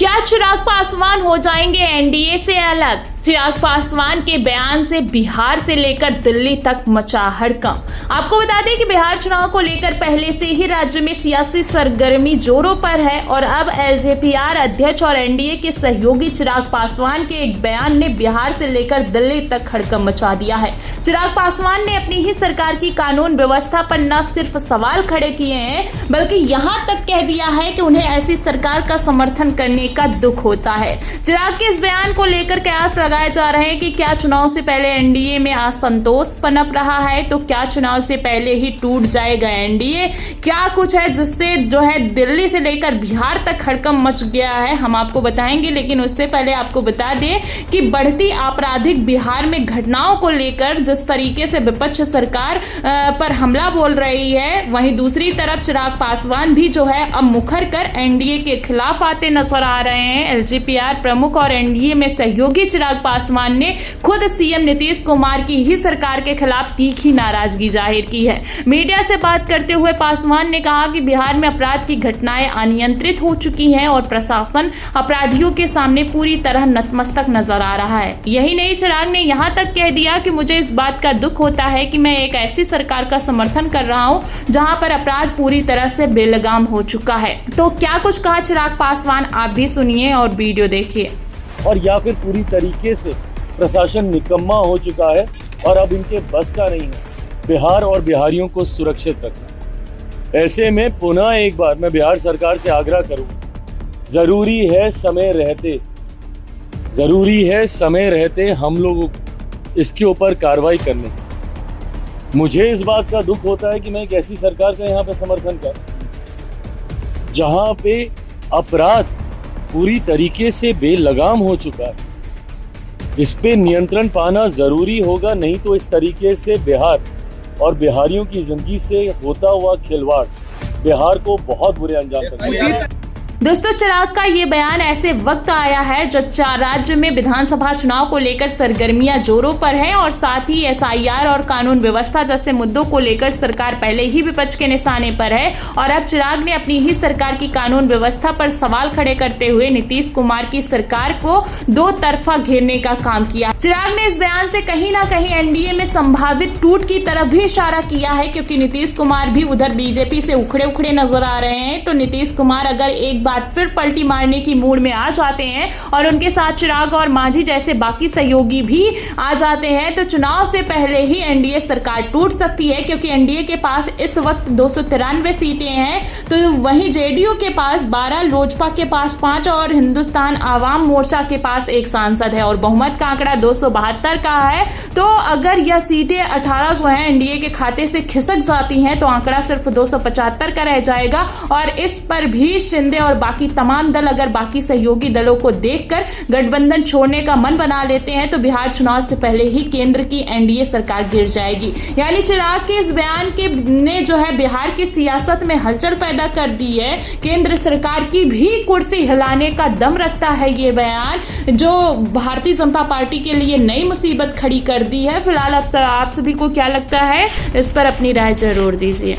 क्या चिराग पासवान हो जाएंगे एनडीए से अलग? चिराग पासवान के बयान से बिहार से लेकर दिल्ली तक मचा हड़कंप। आपको बता दें कि बिहार चुनाव को लेकर पहले से ही राज्य में सियासी सरगर्मी जोरों पर है और अब एलजेपीआर अध्यक्ष और एनडीए के सहयोगी चिराग पासवान के एक बयान ने बिहार से लेकर दिल्ली तक हड़कंप मचा दिया है। चिराग पासवान ने अपनी ही सरकार की कानून व्यवस्था पर न सिर्फ सवाल खड़े किए हैं बल्कि यहां तक कह दिया है कि उन्हें ऐसी सरकार का समर्थन करने का दुख होता है। चिराग के इस बयान को लेकर कयास लगाए जा रहे हैं कि क्या चुनाव से पहले एनडीए में असंतोष पनप रहा है, तो क्या चुनाव से पहले ही टूट जाएगा एनडीए? क्या कुछ है जिससे जो है दिल्ली से लेकर बिहार तक हड़कंप मच गया है, हम आपको बताएंगे। लेकिन उससे पहले आपको बता दें कि बढ़ती आपराधिक बिहार में घटनाओं को लेकर जिस तरीके से विपक्ष सरकार पर हमला बोल रही है, वहीं दूसरी तरफ चिराग पासवान भी जो है अब मुखर कर एनडीए के खिलाफ आते नजर आ रहे हैं। एलजेपीआर प्रमुख और एनडीए में सहयोगी चिराग पासवान ने खुद सीएम नीतीश कुमार की ही सरकार के खिलाफ तीखी नाराजगी जाहिर की है। मीडिया से बात करते हुए पासवान ने कहा कि बिहार में अपराध की घटनाएं अनियंत्रित हो चुकी हैं और प्रशासन अपराधियों के सामने पूरी तरह नतमस्तक नजर आ रहा है। यही नहीं, चिराग ने यहां तक कह दिया कि मुझे इस बात का दुख होता है कि मैं एक ऐसी सरकार का समर्थन कर रहा हूं जहां पर अपराध पूरी तरह से बेलगाम हो चुका है। तो क्या कुछ कहा चिराग पासवान, आप भी सुनिए और वीडियो देखिए। और या फिर पूरी तरीके से प्रशासन निकम्मा हो चुका है और अब इनके बस का नहीं है बिहार और बिहारियों को सुरक्षित रखना। ऐसे में पुनः एक बार मैं बिहार सरकार से आग्रह करूंगा, जरूरी है समय रहते हम लोगों को इसके ऊपर कार्रवाई करने। मुझे इस बात का दुख होता है कि मैं एक ऐसी सरकार का यहाँ पे समर्थन कर जहाँ पे अपराध पूरी तरीके से बेलगाम हो चुका है। इस पे नियंत्रण पाना जरूरी होगा, नहीं तो इस तरीके से बिहार और बिहारियों की जिंदगी से होता हुआ खिलवाड़ बिहार को बहुत बुरे अंजाम तक। दोस्तों, चिराग का ये बयान ऐसे वक्त आया है जब राज्य में विधानसभा चुनाव को लेकर सरगर्मियां जोरों पर है और साथ ही एसआईआर और कानून व्यवस्था जैसे मुद्दों को लेकर सरकार पहले ही विपक्ष के निशाने पर है और अब चिराग ने अपनी ही सरकार की कानून व्यवस्था पर सवाल खड़े करते हुए नीतीश कुमार की सरकार को दो तरफा घेरने का काम किया। चिराग ने इस बयान से कहीं ना कहीं एनडीए में संभावित टूट की तरफ भी इशारा किया है, क्योंकि नीतीश कुमार भी उधर बीजेपी से उखड़े नजर आ रहे हैं। तो नीतीश कुमार अगर एक फिर पलटी मारने की मूड में आ जाते हैं और उनके साथ चिराग और मांझी जैसे बाकी सहयोगी भी आ जाते हैं तो चुनाव से पहले ही एनडीए सरकार टूट सकती है, क्योंकि एनडीए के पास इस वक्त 293 सीटें हैं, तो वहीं जेडीयू के पास 12, लोजपा के पास 5 और हिंदुस्तान आवाम मोर्चा के पास 1 सांसद है और बहुमत का आंकड़ा 272 का है। तो अगर यह सीटें 18 जो है एनडीए के खाते से खिसक जाती हैं तो आंकड़ा सिर्फ 275 का रह जाएगा और इस पर भी शिंदे और बाकी तमाम दल अगर बाकी सहयोगी दलों को देखकर गठबंधन छोड़ने का मन बना लेते हैं तो बिहार चुनाव से पहले ही केंद्र की एनडीए सरकार गिर जाएगी। यानी चिराग के इस बयान के ने जो है बिहार की सियासत में हलचल पैदा कर दी है। केंद्र सरकार की भी कुर्सी हिलाने का दम रखता है ये बयान, जो भारतीय जनता पार्टी के लिए नई मुसीबत खड़ी कर दी है। फिलहाल आप सभी को क्या लगता है, इस पर अपनी राय जरूर दीजिए।